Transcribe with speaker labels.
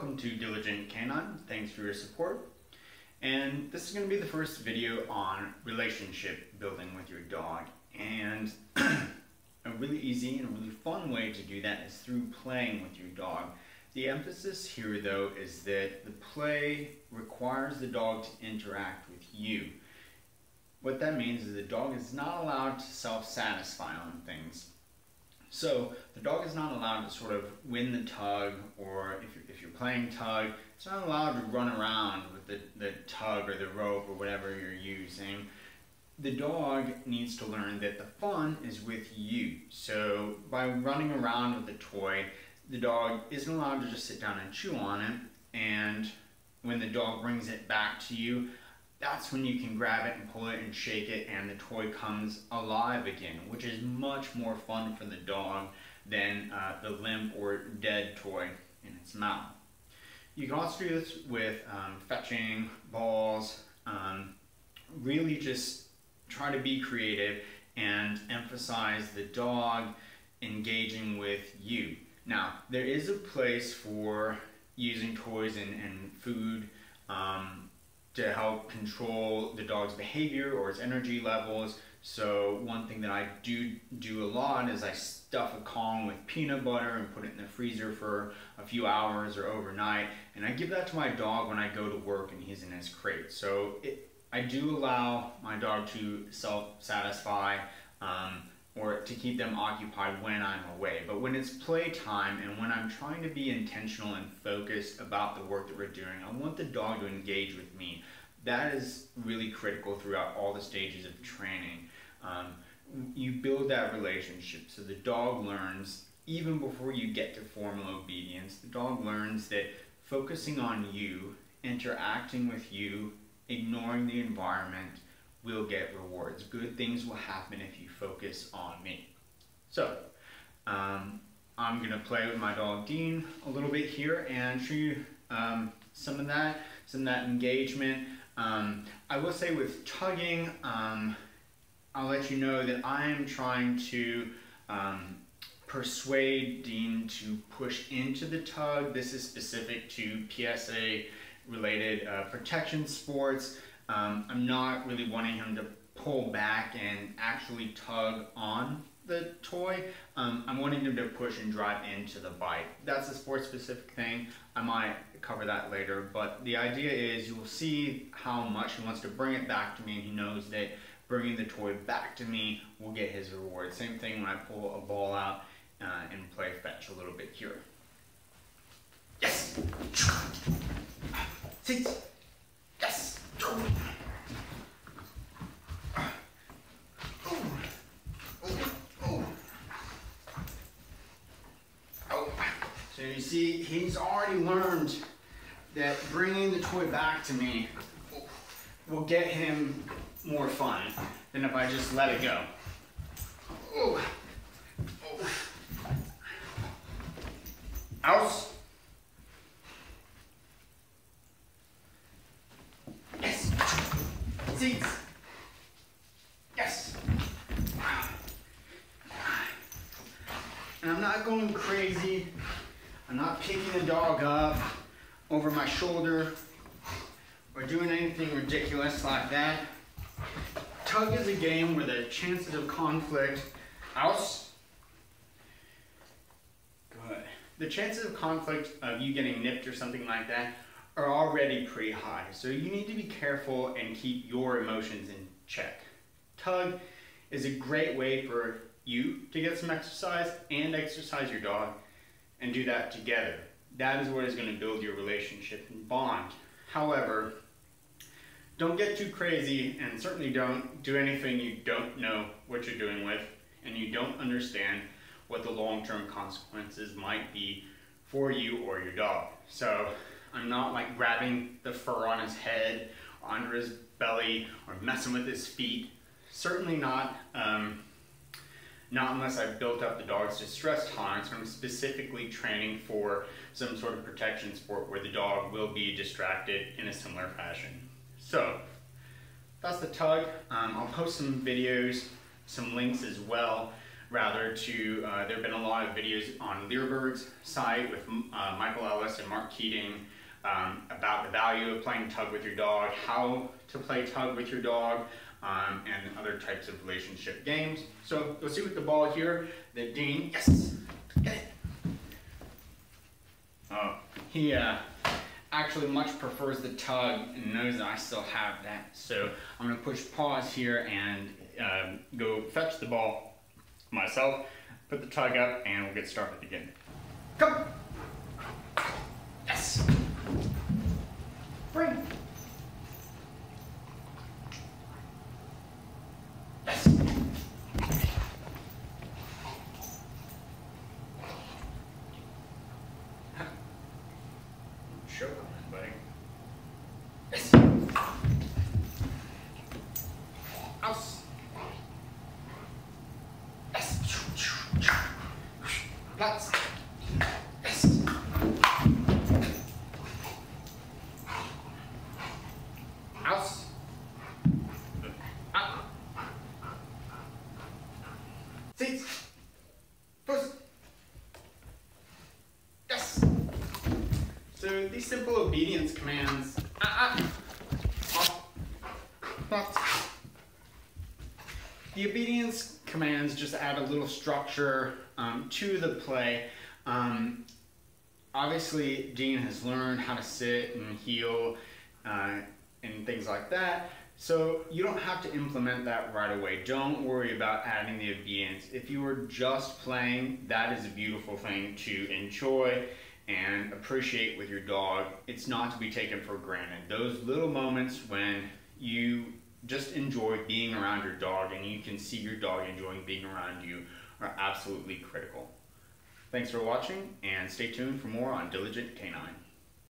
Speaker 1: welcome to Diligent Canine. Thanks for your support. And this is going to be the first video on relationship building with your dog. And a really easy and a really fun way to do that is through playing with your dog. The emphasis here though is that the play requires the dog to interact with you. What that means is the dog is not allowed to self-satisfy on things. So the dog is not allowed to sort of win the tug, or if you're playing tug, it's not allowed to run around with the tug or the rope or whatever you're using. The dog needs to learn that the fun is with you. So by running around with the toy, the dog isn't allowed to just sit down and chew on it, and when the dog brings it back to you, that's when you can grab it and pull it and shake it and the toy comes alive again, which is much more fun for the dog than the limp or dead toy in its mouth. You can also do this with fetching, balls, really just try to be creative and emphasize the dog engaging with you. Now, there is a place for using toys and food to help control the dog's behavior or its energy levels. So one thing that I do a lot is I stuff a Kong with peanut butter and put it in the freezer for a few hours or overnight, and I give that to my dog when I go to work and he's in his crate. So I do allow my dog to self-satisfy or to keep them occupied when I'm away. But when it's playtime and when I'm trying to be intentional and focused about the work that we're doing, I want the dog to engage with me. That is really critical throughout all the stages of training. You build that relationship so the dog learns, even before you get to formal obedience, the dog learns that focusing on you, interacting with you, ignoring the environment, will get rewards. Good things will happen if you focus on me. So, I'm gonna play with my dog Dean a little bit here and show you some of that engagement. I will say with tugging, I'll let you know that I am trying to persuade Dean to push into the tug. This is specific to PSA related protection sports. I'm not really wanting him to pull back and actually tug on the toy. I'm wanting him to push and drive into the bite. That's a sport-specific thing. I might cover that later, but the idea is you will see how much he wants to bring it back to me, and he knows that bringing the toy back to me will get his reward. Same thing when I pull a ball out and play fetch a little bit here. Yes! See? Yes! So you see, he's already learned that bringing the toy back to me will get him more fun than if I just let it go. Out. Yes. Seats. Yes. And I'm not going crazy. I'm not picking the dog up over my shoulder or doing anything ridiculous like that. Tug is a game where the chances of conflict, good. The chances of conflict of you getting nipped or something like that are already pretty high. So you need to be careful and keep your emotions in check. Tug is a great way for you to get some exercise and exercise your dog, and do that together. That is what is going to build your relationship and bond. However, don't get too crazy, and certainly don't do anything you don't know what you're doing with and you don't understand what the long-term consequences might be for you or your dog. So I'm not like grabbing the fur on his head or under his belly or messing with his feet. Certainly not unless I've built up the dog's distress tolerance. I'm specifically training for some sort of protection sport where the dog will be distracted in a similar fashion. So that's the tug. I'll post some videos, some links as well rather to, there have been a lot of videos on Leerburg's site with Michael Ellis and Mark Keating about the value of playing tug with your dog, how to play tug with your dog, and other types of relationship games. So you'll see with the ball here that Dean, yes, get it. Oh, he actually much prefers the tug and knows that I still have that. So I'm gonna push pause here and go fetch the ball myself, put the tug up, and we'll get started again. Come. Yes. Bring. Yes. Show them, buddy. Yes. House. Yes. Lots. Yes. House. Up. Seats. Push. Yes. So these simple obedience commands, the obedience commands just add a little structure to the play. Obviously, Dean has learned how to sit and heel and things like that. So you don't have to implement that right away. Don't worry about adding the obedience. If you were just playing, that is a beautiful thing to enjoy and appreciate with your dog. It's not to be taken for granted. Those little moments when you just enjoy being around your dog and you can see your dog enjoying being around you are absolutely critical. Thanks for watching, and stay tuned for more on Diligent Canine.